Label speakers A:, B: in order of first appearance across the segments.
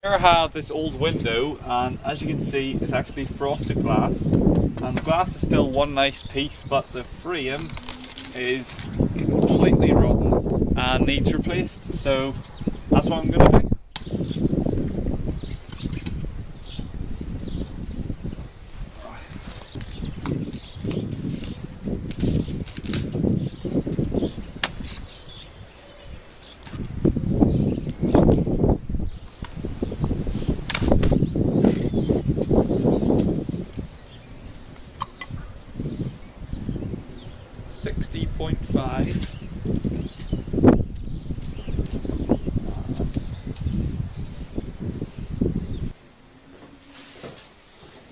A: Here I have this old window, and as you can see it's actually frosted glass, and the glass is still one nice piece, but the frame is completely rotten and needs replaced, so that's what I'm going to do. 60.5.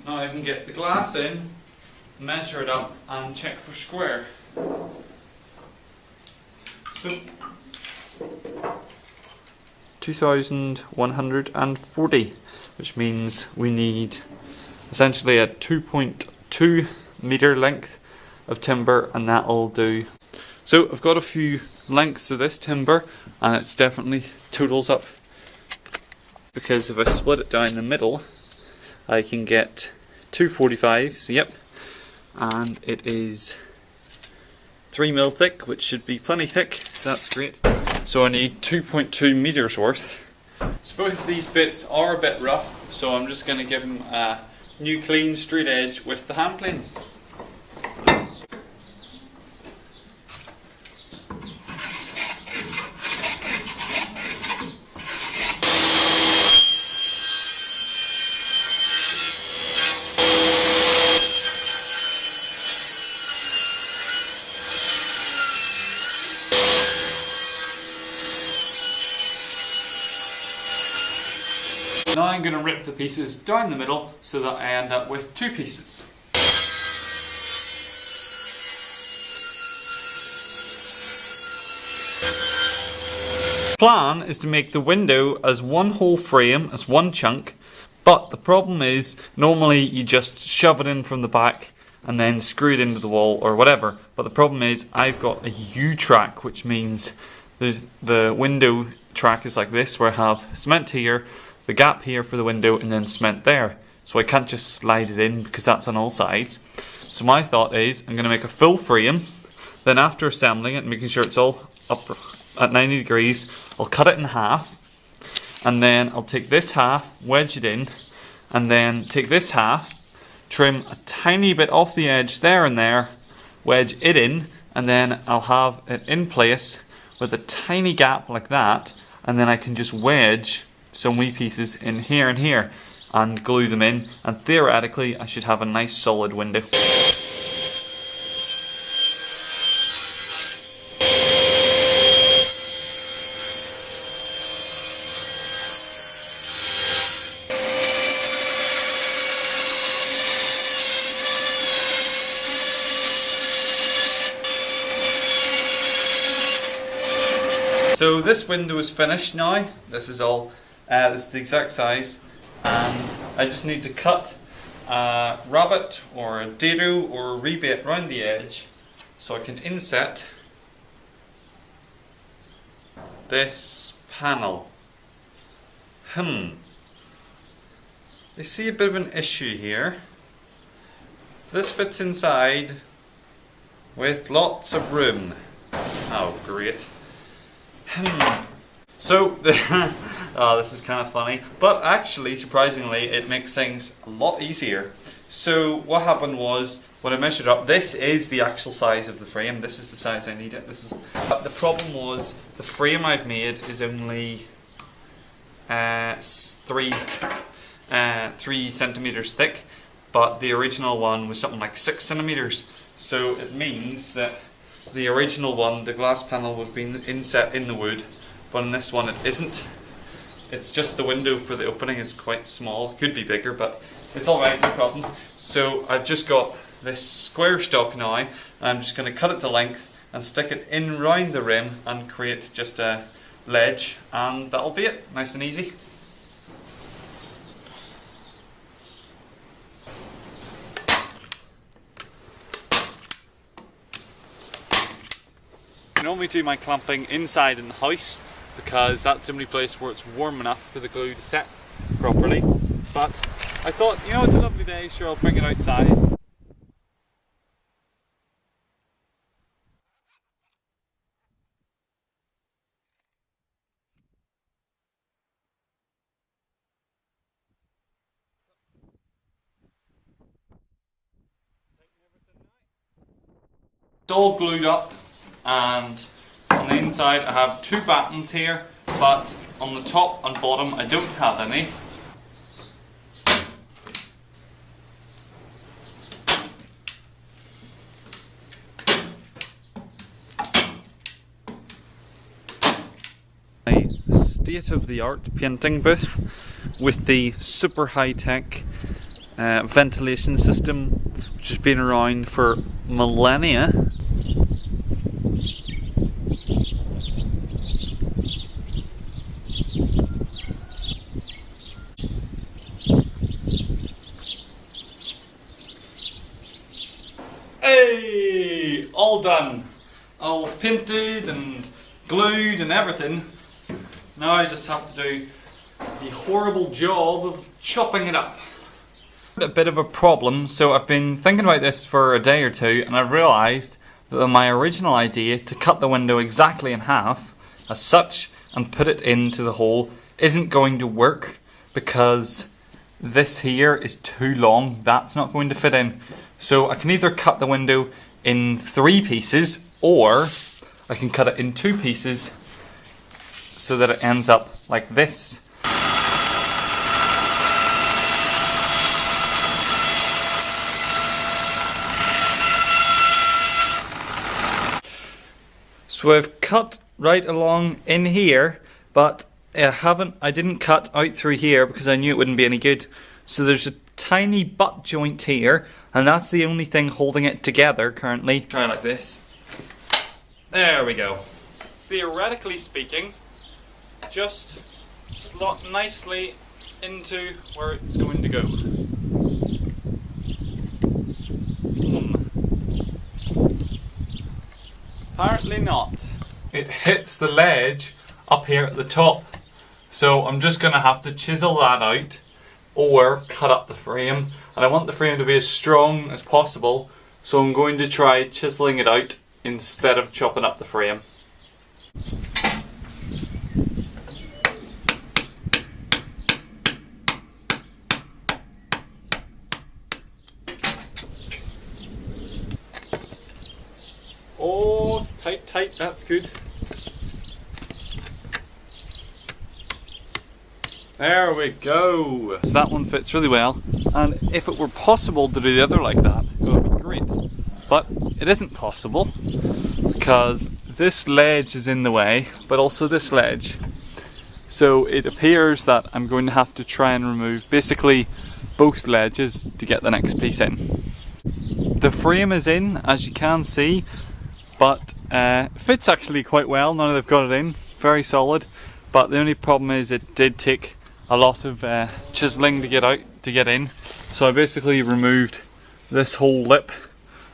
A: Now I can get the glass in, measure it up and check for square. So 2140, which means we need essentially a 2.2 meter length of timber, and that'll do. So I've got a few lengths of this timber, and it's definitely totals up, because if I split it down the middle I can get 245s, yep, and it is 3mm thick, which should be plenty thick, so that's great. So I need 2.2 meters worth. So both of these bits are a bit rough, so I'm just going to give them a new clean straight edge with the hand plane. Now I'm going to rip the pieces down the middle so that I end up with two pieces. Plan is to make the window as one whole frame, as one chunk, but the problem is normally you just shove it in from the back and then screw it into the wall or whatever, but the problem is I've got a U-track, which means the window track is like this, where I have cement here, the gap here for the window, and then cement there. So I can't just slide it in because that's on all sides. So my thought is I'm going to make a full frame, then after assembling it and making sure it's all up at 90 degrees, I'll cut it in half, and then I'll take this half, wedge it in, and then take this half, trim a tiny bit off the edge there and there, wedge it in, and then I'll have it in place with a tiny gap like that, and then I can just wedge some wee pieces in here and here and glue them in, and theoretically I should have a nice solid window. So this window is finished now. This is all. This is the exact size, and I just need to cut a rabbet or a dado or a rebate around the edge so I can inset this panel. I see a bit of an issue here. This fits inside with lots of room. Oh, great. So, this is kind of funny, but actually, surprisingly, it makes things a lot easier. So what happened was, when I measured up, this is the actual size of the frame. This is the size I need it. The problem was, the frame I've made is only 3 centimeters thick, but the original one was something like 6 centimeters. So it means that the original one, the glass panel, would have been inset in the wood, but in this one it isn't. It's just the window for the opening is quite small. It could be bigger, but it's alright, no problem. So I've just got this square stock now. I'm just going to cut it to length and stick it in round the rim and create just a ledge, and that'll be it. Nice and easy. I normally do my clamping inside in the house, because that's the only place where it's warm enough for the glue to set. properly. But I thought, you know, it's a lovely day, sure I'll bring it outside. It's all glued up, and on the inside I have 2 battens here, but on the top and bottom I don't have any. A state-of-the-art painting booth with the super high-tech ventilation system which has been around for millennia. Hey! All done! All painted and glued and everything. Now I just have to do the horrible job of chopping it up. A bit of a problem, so I've been thinking about this for a day or two, and I've realised that my original idea to cut the window exactly in half as such and put it into the hole isn't going to work because this here is too long. That's not going to fit in. So I can either cut the window in 3 pieces, or I can cut it in 2 pieces so that it ends up like this. So I've cut right along in here, but I didn't cut out through here because I knew it wouldn't be any good. So there's a tiny butt joint here, and that's the only thing holding it together currently. Try it like this. There we go. Theoretically speaking, just slot nicely into where it's going to go. Apparently not. It hits the ledge up here at the top. So I'm just going to have to chisel that out or cut up the frame. And I want the frame to be as strong as possible, so I'm going to try chiseling it out instead of chopping up the frame. Oh, tight, that's good. There we go. So that one fits really well, and if it were possible to do the other like that, it would be great. But it isn't possible because this ledge is in the way, but also this ledge. So it appears that I'm going to have to try and remove basically both ledges to get the next piece in. The frame is in, as you can see, but fits actually quite well now that they've got it in. Very solid, but the only problem is it did take a lot of chiseling to get in. So I basically removed this whole lip,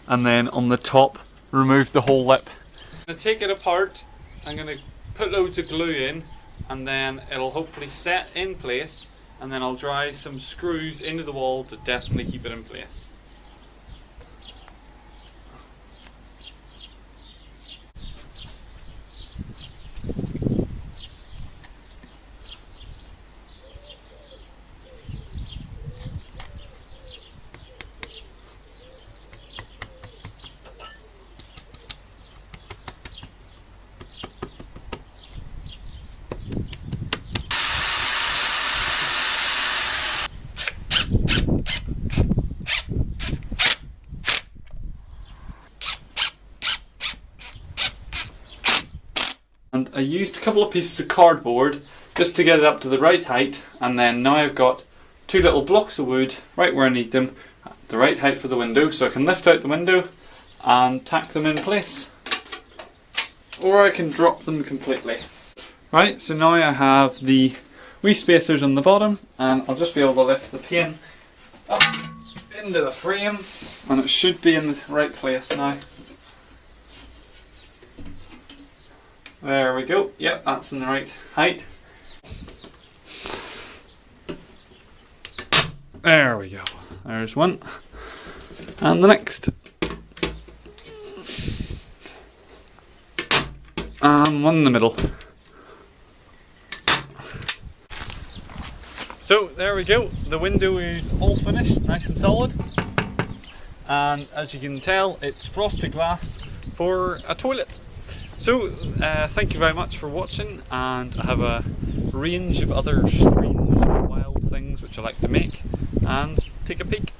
A: and then on the top removed the whole lip. I'm going to take it apart, I'm going to put loads of glue in, and then it'll hopefully set in place, and then I'll drive some screws into the wall to definitely keep it in place. And I used a couple of pieces of cardboard just to get it up to the right height, and then now I've got 2 little blocks of wood right where I need them, at the right height for the window, so I can lift out the window and tack them in place. Or I can drop them completely. Right, so now I have the wee spacers on the bottom, and I'll just be able to lift the pane up into the frame, and it should be in the right place now. There we go, yep, that's in the right height. There we go. There's one. And the next. And one in the middle. So there we go. The window is all finished, nice and solid. And as you can tell, it's frosted glass for a toilet. So thank you very much for watching, and I have a range of other strange and wild things which I like to make, and take a peek.